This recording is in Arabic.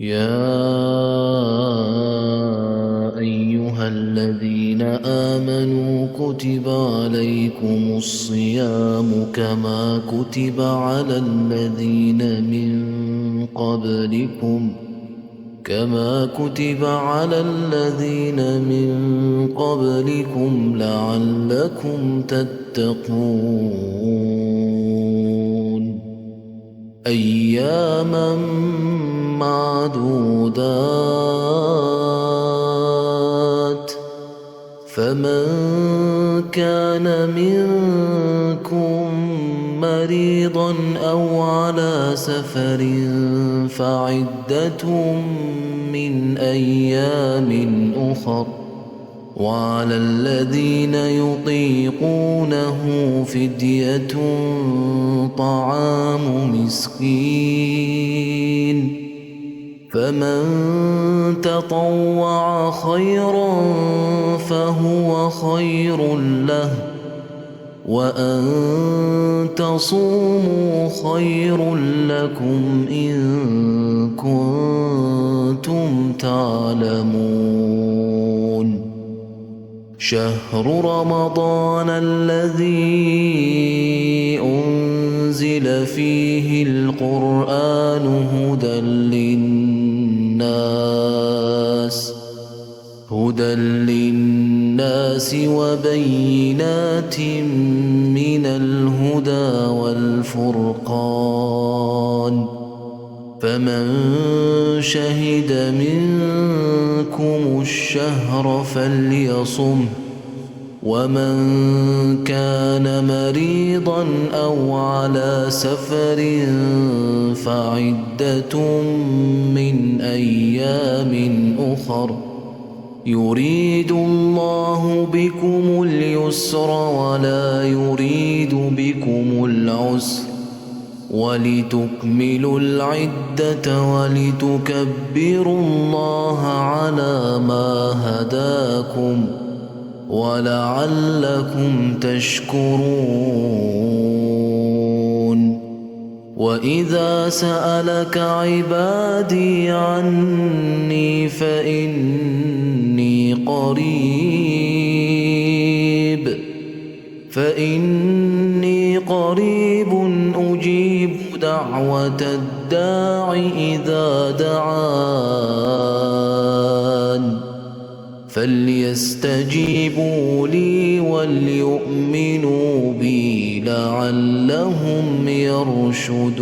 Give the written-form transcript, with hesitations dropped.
يا أيها الذين آمنوا كتب عليكم الصيام كما كتب على الذين من قبلكم لعلكم تتقون أياما معدودات فمن كان منكم مريضا أو على سفر فعدة من أيام أخر وعلى الذين يطيقونه فدية طعام مسكين فمن تطوع خيرا فهو خير له وأن تصوموا خير لكم إن كنتم تعلمون شهر رمضان الذي أنزل فيه القرآن هدى للناس وبينات من الهدى والفرقان فمن شهد منكم الشهر فليصمه ومن كان مريضا أو على سفر فعدة من أيام أخر يريد الله بكم اليسر ولا يريد بكم العسر ولتكملوا العدة ولتكبروا الله على ما هداكم ولعلكم تشكرون وإذا سألك عبادي عني فإني قريب أجيب دعوة الداع إذا دعان فليستجيبوا لي وليؤمنوا بي لعلهم يرشدون.